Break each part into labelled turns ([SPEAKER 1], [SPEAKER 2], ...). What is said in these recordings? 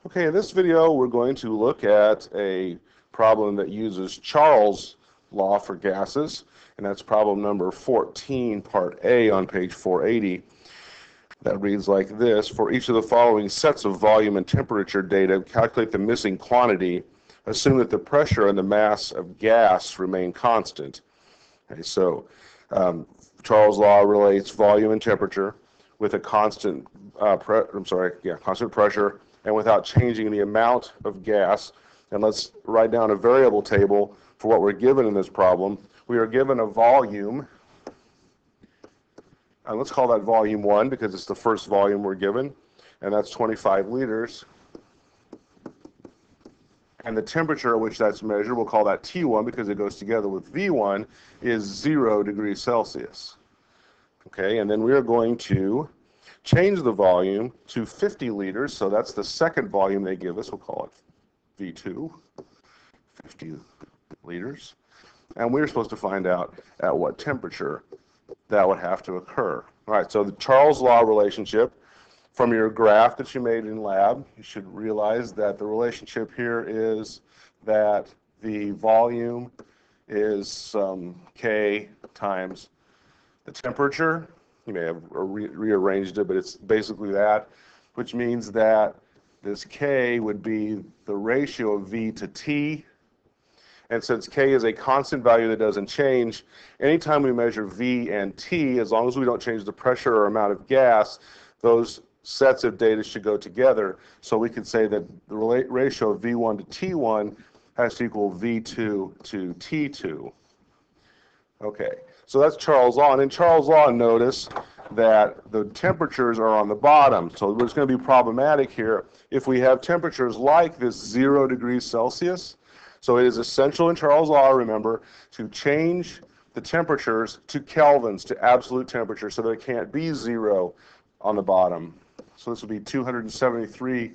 [SPEAKER 1] Okay, in this video we're going to look at a problem that uses Charles' law for gases, and that's problem number 14, part A on page 480. That reads like this: for each of the following sets of volume and temperature data, calculate the missing quantity. Assume that the pressure and the mass of gas remain constant. Okay, so Charles' law relates volume and temperature with a constant constant pressure and without changing the amount of gas. And let's write down a variable table for what we're given in this problem. We are given a volume, and let's call that volume 1 because it's the first volume we're given, and that's 25 liters. And the temperature at which that's measured, we'll call that T1 because it goes together with V1, is 0 degrees Celsius. Okay, and then we are going to change the volume to 50 liters, so that's the second volume they give us. We'll call it V2, 50 liters. And we're supposed to find out at what temperature that would have to occur. All right, so the Charles' law relationship, from your graph that you made in lab, you should realize that the relationship here is that the volume is K times the temperature. You may have rearranged it, but it's basically that, which means that this K would be the ratio of V to T. And since K is a constant value that doesn't change, anytime we measure V and T, as long as we don't change the pressure or amount of gas, those sets of data should go together. So we could say that the ratio of V1 to T1 has to equal V2 to T2. Okay, so that's Charles' law. And in Charles' law, notice that the temperatures are on the bottom. So it's going to be problematic here if we have temperatures like this 0 degrees Celsius. So it is essential in Charles' law, remember, to change the temperatures to kelvins, to absolute temperature, so that it can't be 0 on the bottom. So this would be 273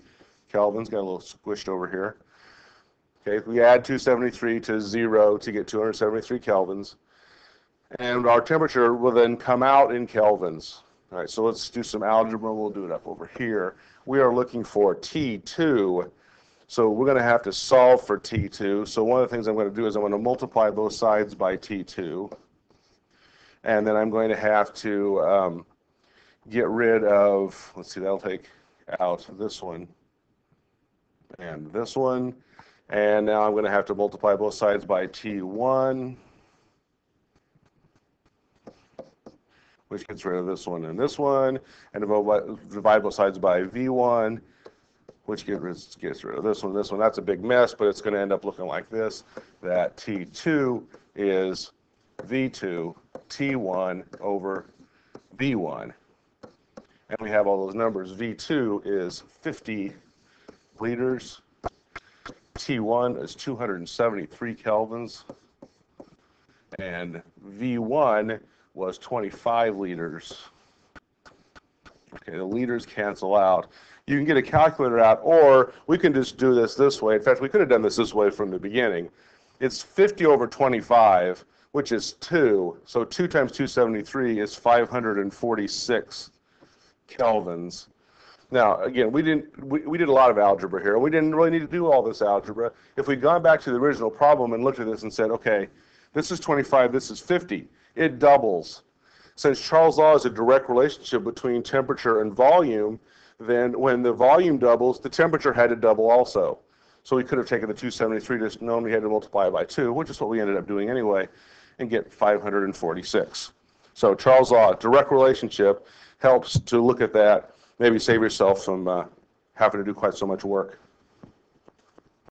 [SPEAKER 1] kelvins. Got a little squished over here. Okay, if we add 273 to 0 to get 273 kelvins, and our temperature will then come out in kelvins. All right, so let's do some algebra. We'll do it up over here. We are looking for T2. So we're going to have to solve for T2. So one of the things I'm going to do is I'm going to multiply both sides by T2. And then I'm going to have to get rid of, let's see, that'll take out this one and this one. And now I'm going to have to multiply both sides by T1, which gets rid of this one and divide both sides by V1, which gets rid of this one. That's a big mess, but it's going to end up looking like this, that T2 is V2 T1 over V1. And we have all those numbers. V2 is 50 liters. T1 is 273 kelvins. And V1 was 25 liters. Okay, the liters cancel out. You can get a calculator out, or we can just do this way. In fact, we could have done this way from the beginning. It's 50 over 25, which is 2. So 2 times 273 is 546 kelvins. Now, again, we did a lot of algebra here. We didn't really need to do all this algebra. If we'd gone back to the original problem and looked at this and said, okay, this is 25, this is 50, it doubles. Since Charles' law is a direct relationship between temperature and volume, then when the volume doubles, the temperature had to double also. So we could have taken the 273, just known we had to multiply it by 2, which is what we ended up doing anyway, and get 546. So Charles' law, direct relationship, helps to look at that, maybe save yourself from having to do quite so much work.